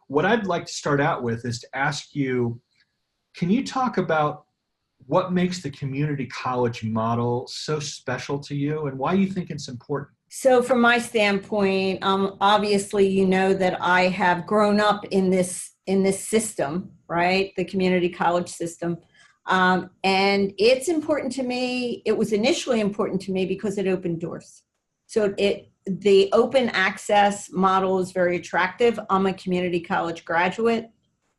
What I'd like to start out with is to ask you, can you talk about what makes the community college model so special to you and why you think it's important? So from my standpoint, obviously, you know that I have grown up in this system, right? The community college system. And it's important to me. It was initially important to me because it opened doors. So the open access model is very attractive. I'm a community college graduate.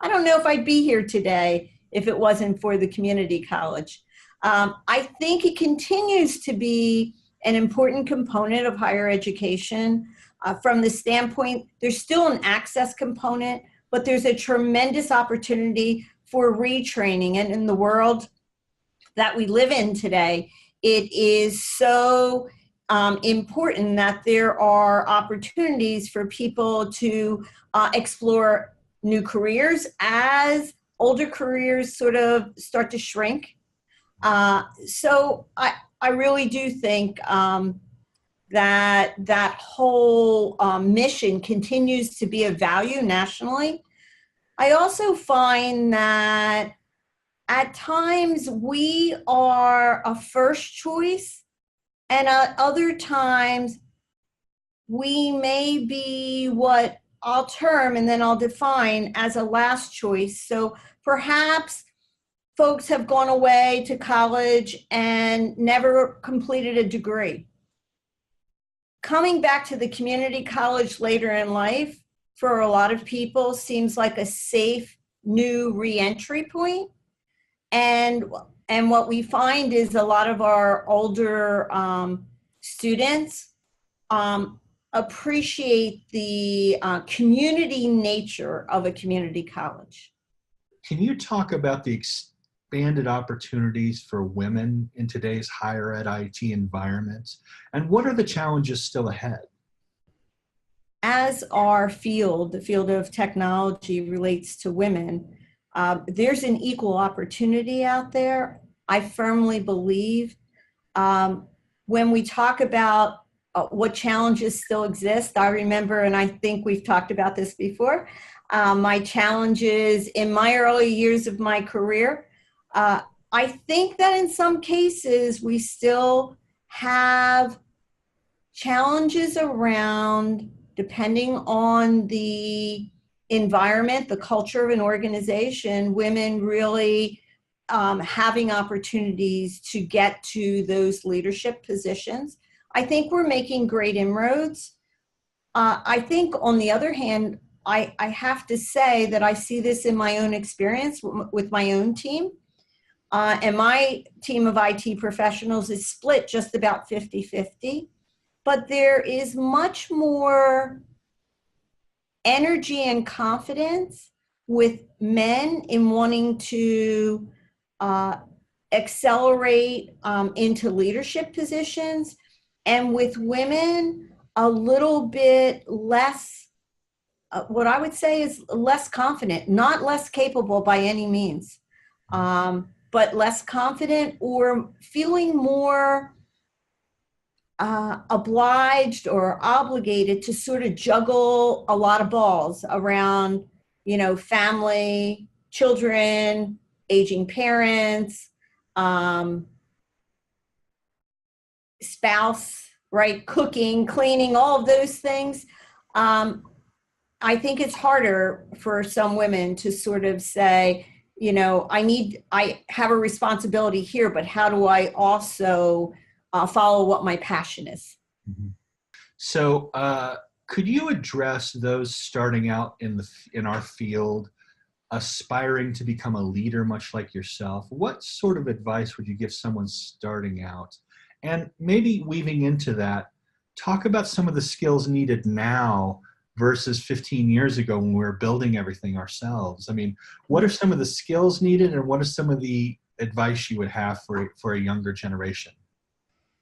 I don't know if I'd be here today if it wasn't for the community college. I think it continues to be an important component of higher education. From the standpoint, there's still an access component, but there's a tremendous opportunity for retraining. And in the world that we live in today, it is so important that there are opportunities for people to explore new careers as older careers sort of start to shrink. So I really do think that whole mission continues to be of value nationally. I also find that at times we are a first choice, and at other times we may be what I'll term and then I'll define as a last choice. So perhaps folks have gone away to college and never completed a degree. Coming back to the community college later in life for a lot of people seems like a safe new re-entry point. And what we find is a lot of our older students appreciate the community nature of a community college. Can you talk about the expanded opportunities for women in today's higher ed IT environments? And what are the challenges still ahead? As our field, the field of technology, relates to women, there's an equal opportunity out there. I firmly believe when we talk about what challenges still exist, I remember, and I think we've talked about this before, my challenges in my early years of my career. I think that in some cases we still have challenges around, depending on the environment, the culture of an organization, women really having opportunities to get to those leadership positions. I think we're making great inroads. I think on the other hand, I have to say that I see this in my own experience with my own team. And my team of IT professionals is split just about 50-50. But there is much more energy and confidence with men in wanting to accelerate into leadership positions, and with women a little bit less, what I would say is less confident, not less capable by any means, but less confident or feeling more obliged or obligated to sort of juggle a lot of balls around, family, children, aging parents, spouse, right? Cooking, cleaning, all of those things. I think it's harder for some women to sort of say, I have a responsibility here, but how do I also follow what my passion is? Mm-hmm. So could you address those starting out in our field, aspiring to become a leader much like yourself? What sort of advice would you give someone starting out? And maybe weaving into that, talk about some of the skills needed now versus 15 years ago when we were building everything ourselves. I mean, what are some of the skills needed, and what is some of the advice you would have for a younger generation?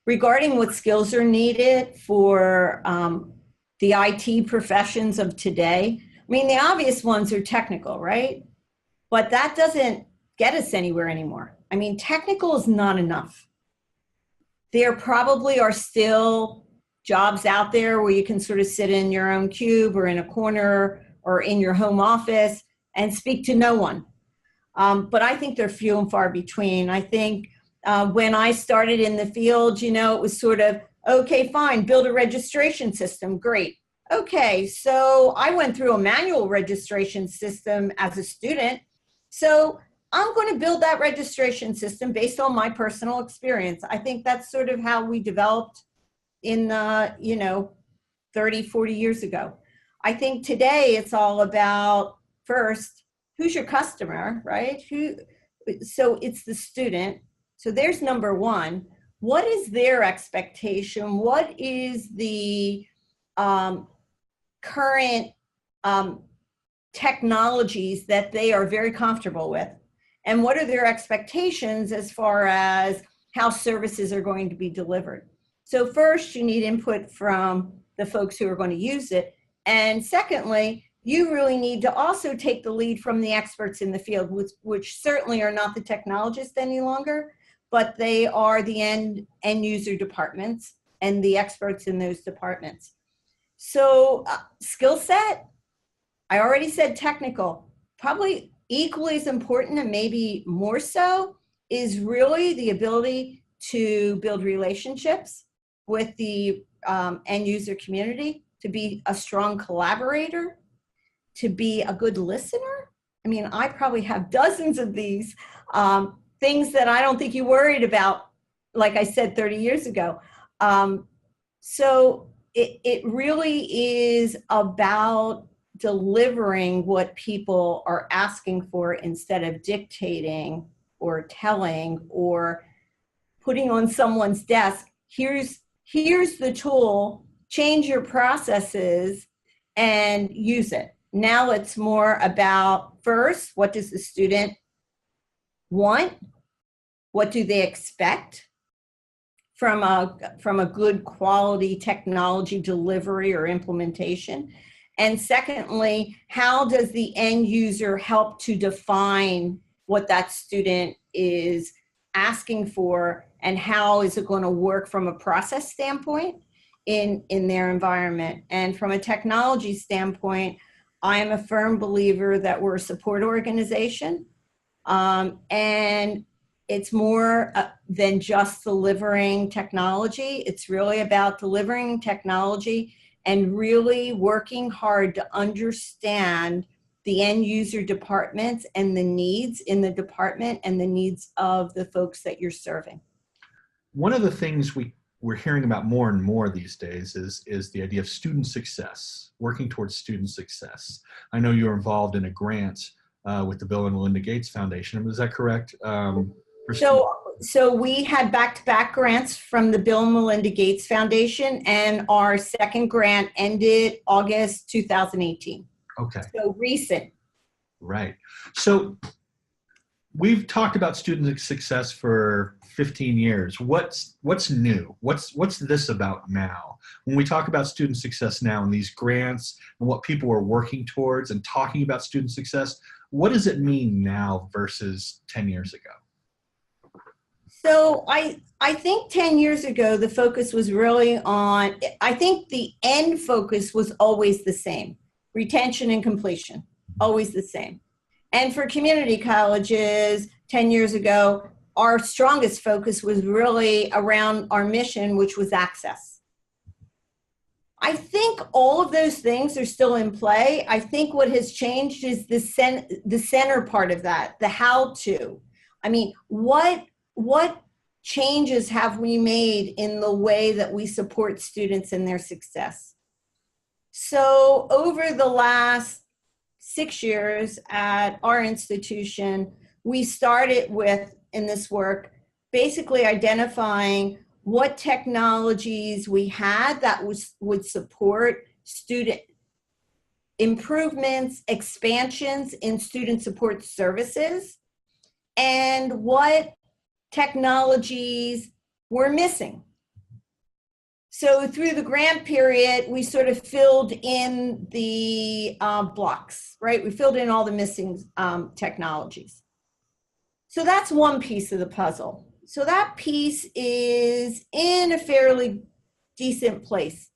Regarding what skills are needed for the IT professions of today, I mean, the obvious ones are technical, right? But that doesn't get us anywhere anymore. I mean, technical is not enough. There probably are still jobs out there where you can sort of sit in your own cube or in a corner or in your home office and speak to no one. But I think they're few and far between. I think when I started in the field, you know, it was sort of, okay, fine, build a registration system, great. Okay, so I went through a manual registration system as a student. So I'm going to build that registration system based on my personal experience. I think that's sort of how we developed in, 30, 40 years ago. I think today it's all about, first, who's your customer, right? So it's the student. So there's number one. What is their expectation? What is the current technologies that they are very comfortable with? And what are their expectations as far as how services are going to be delivered? So first, you need input from the folks who are going to use it. And secondly, you really need to also take the lead from the experts in the field, which certainly are not the technologists any longer, but they are the end user departments and the experts in those departments. So skill set, I already said technical, probably equally as important and maybe more so is really the ability to build relationships with the end user community, to be a strong collaborator, to be a good listener. I mean, I probably have dozens of these things that I don't think you worried about, like I said 30 years ago. So it really is about delivering what people are asking for instead of dictating or telling or putting on someone's desk, here's the tool, change your processes and use it. Now it's more about, first, what does the student want? What do they expect from a good quality technology delivery or implementation? And secondly, how does the end user help to define what that student is asking for, and how is it going to work from a process standpoint in their environment? And from a technology standpoint, I am a firm believer that we're a support organization, and it's more than just delivering technology. It's really about delivering technology and really working hard to understand the end user departments and the needs in the department and the needs of the folks that you're serving. One of the things we're hearing about more and more these days is the idea of student success, working towards student success. I know you're involved in a grant with the Bill and Melinda Gates Foundation. Is that correct? So we had back-to-back grants from the Bill and Melinda Gates Foundation, and our second grant ended August 2018. Okay. So recent. Right. So we've talked about student success for 15 years. What's new? What's this about now? When we talk about student success now and these grants and what people are working towards and talking about student success, what does it mean now versus 10 years ago? So I think 10 years ago, the focus was really on, I think the end focus was always the same, retention and completion, always the same. And for community colleges 10 years ago, our strongest focus was really around our mission, which was access. I think all of those things are still in play. I think what has changed is the center part of that, the how to. I mean, what changes have we made in the way that we support students in their success? So over the last 6 years at our institution, we started with, in this work, basically identifying what technologies we had that would support student improvements, expansions in student support services, and what technologies were missing. So through the grant period, we sort of filled in the blocks, right? We filled in all the missing technologies. So that's one piece of the puzzle. So that piece is in a fairly decent place.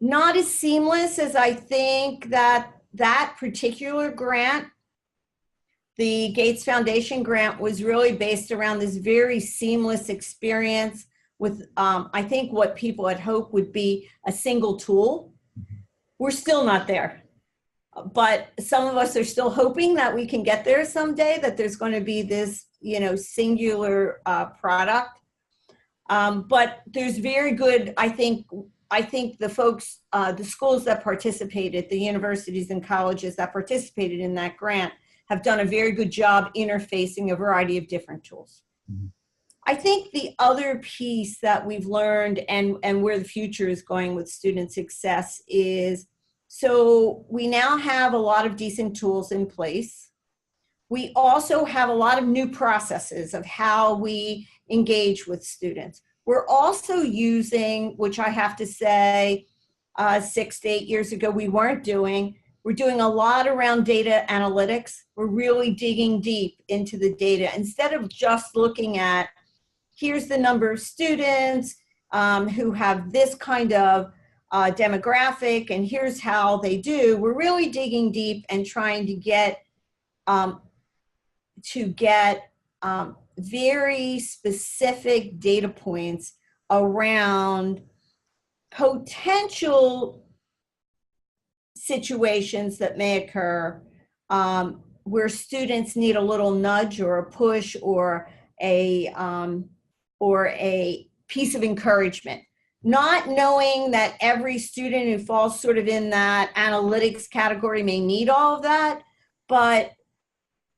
Not as seamless as I think that that particular grant, the Gates Foundation grant, was really based around this very seamless experience with, I think, what people had hoped would be a single tool. We're still not there. But some of us are still hoping that we can get there someday, that there's going to be this, singular product. But there's very good, I think the folks, the schools that participated, the universities and colleges that participated in that grant have done a very good job interfacing a variety of different tools. Mm-hmm. I think the other piece that we've learned and where the future is going with student success is, so we now have a lot of decent tools in place. We also have a lot of new processes of how we engage with students. We're also using, which I have to say, 6 to 8 years ago we weren't doing, we're doing a lot around data analytics. We're really digging deep into the data. Instead of just looking at, here's the number of students who have this kind of demographic, and here's how they do, we're really digging deep and trying to get very specific data points around potential situations that may occur where students need a little nudge or a push or a piece of encouragement. Not knowing that every student who falls sort of in that analytics category may need all of that, but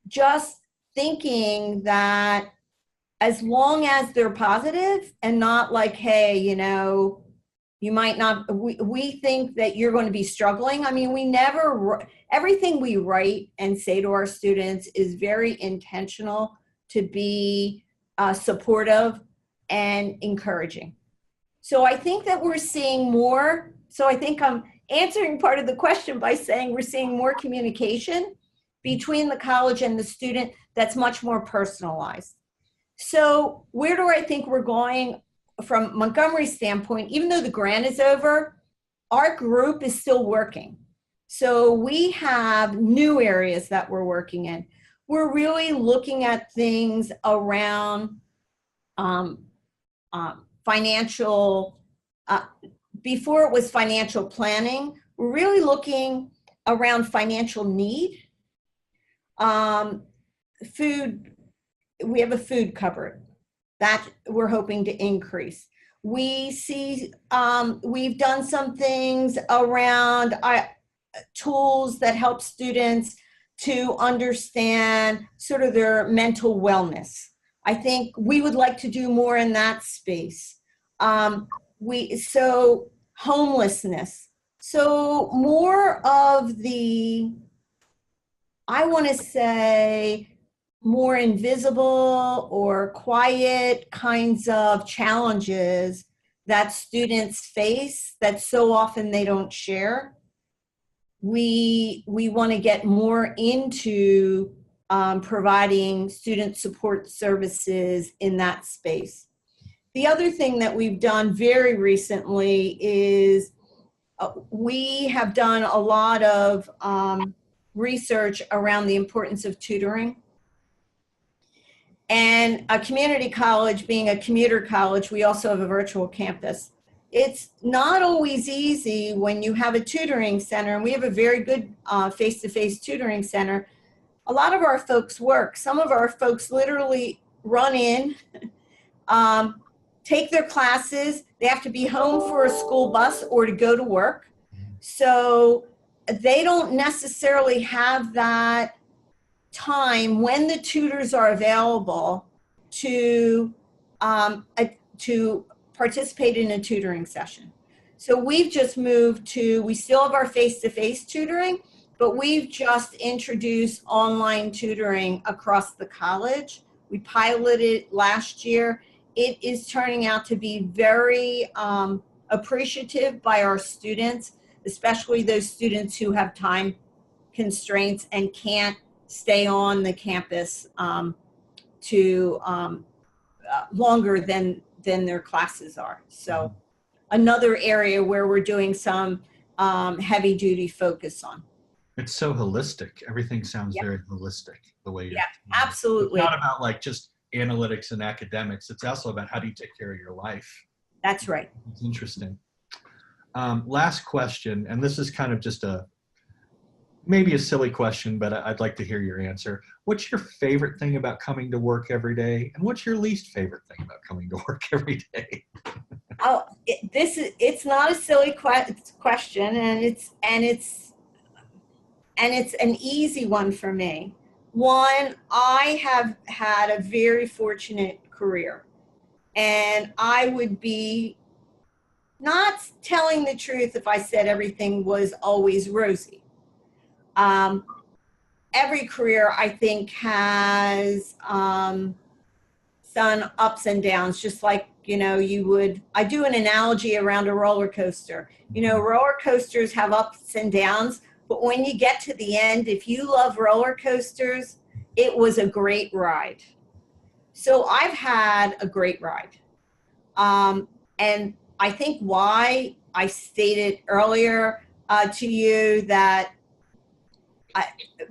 just thinking that as long as they're positive and not like, hey, you might not, we think that you're going to be struggling. I mean, everything we write and say to our students is very intentional to be supportive and encouraging. So I think that we're seeing more. So I think I'm answering part of the question by saying we're seeing more communication between the college and the student that's much more personalized. So where do I think we're going from Montgomery's standpoint? Even though the grant is over, our group is still working. So we have new areas that we're working in. We're really looking at things around financial, before it was financial planning, we're really looking around financial need. Food, we have a food cupboard that we're hoping to increase. We see, we've done some things around tools that help students to understand sort of their mental wellness. I think we would like to do more in that space. So homelessness. So more of the, I want to say, more invisible or quiet kinds of challenges that students face that so often they don't share. We want to get more into providing student support services in that space. The other thing that we've done very recently is we have done a lot of research around the importance of tutoring. And a community college being a commuter college, we also have a virtual campus. It's not always easy when you have a tutoring center, and we have a very good face-to-face tutoring center. A lot of our folks work. Some of our folks literally run in, take their classes. They have to be home for a school bus or to go to work. So they don't necessarily have that time when the tutors are available to participate in a tutoring session. So we've just moved to, we still have our face-to-face tutoring, but we've just introduced online tutoring across the college. We piloted last year. It is turning out to be very appreciative by our students, especially those students who have time constraints and can't stay on the campus to longer than their classes are. So another area where we're doing some heavy duty focus on. It's so holistic. Everything sounds Yep. very holistic the way you're. Yeah, absolutely. It's not about like just analytics and academics. It's also about how do you take care of your life. That's right. It's interesting. Last question, and this is kind of just maybe a silly question, but I'd like to hear your answer. What's your favorite thing about coming to work every day, and what's your least favorite thing about coming to work every day? Oh, it's not a silly question, and it's an easy one for me. One, I have had a very fortunate career, and I would be not telling the truth if I said everything was always rosy. Every career, I think, has some ups and downs, just like, I do an analogy around a roller coaster. Roller coasters have ups and downs, but when you get to the end, if you love roller coasters, it was a great ride. So I've had a great ride. And I think why I stated earlier to you that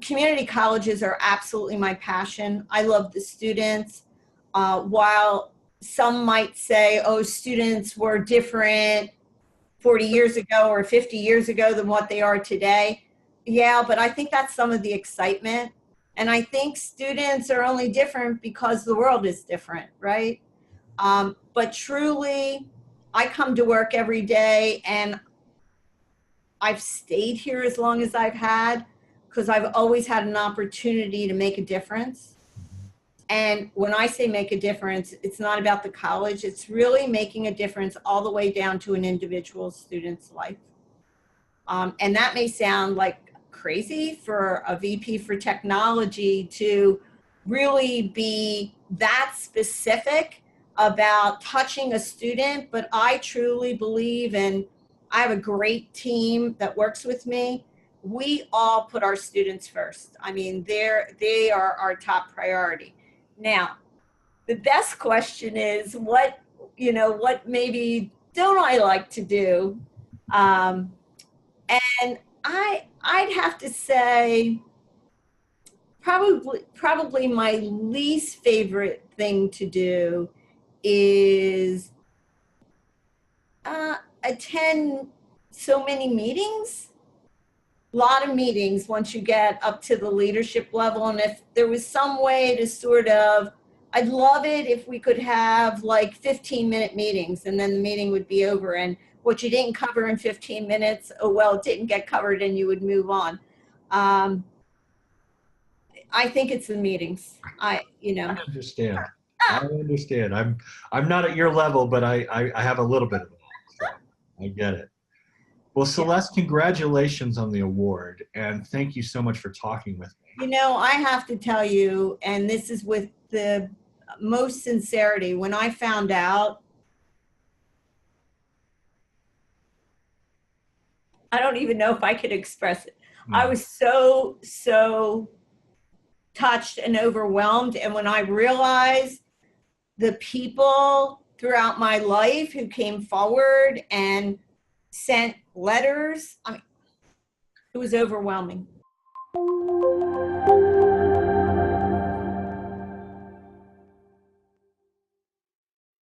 community colleges are absolutely my passion. I love the students. While some might say, oh, students were different 40 years ago or 50 years ago than what they are today. Yeah, but I think that's some of the excitement. And I think students are only different because the world is different, right? But truly, I come to work every day, and I've stayed here as long as I've had because I've always had an opportunity to make a difference. And when I say make a difference, it's not about the college. It's really making a difference all the way down to an individual student's life. And that may sound like crazy for a VP for technology to really be that specific about touching a student, but I truly believe, and I have a great team that works with me. We all put our students first. I mean, they are our top priority. Now, the best question is what maybe don't I like to do? And I'd have to say probably my least favorite thing to do is attend so many meetings. A lot of meetings once you get up to the leadership level. And if there was some way to sort of, I'd love it if we could have like 15-minute meetings and then the meeting would be over. And what you didn't cover in 15 minutes, oh, well, it didn't get covered and you would move on. I think it's the meetings. I understand. I understand. I'm not at your level, but I have a little bit of that. So I get it. Well, Celeste, congratulations on the award, and thank you so much for talking with me. I have to tell you, and this is with the most sincerity, when I found out, I don't even know if I could express it. I was so touched and overwhelmed. And when I realized the people throughout my life who came forward and sent letters, I mean, it was overwhelming.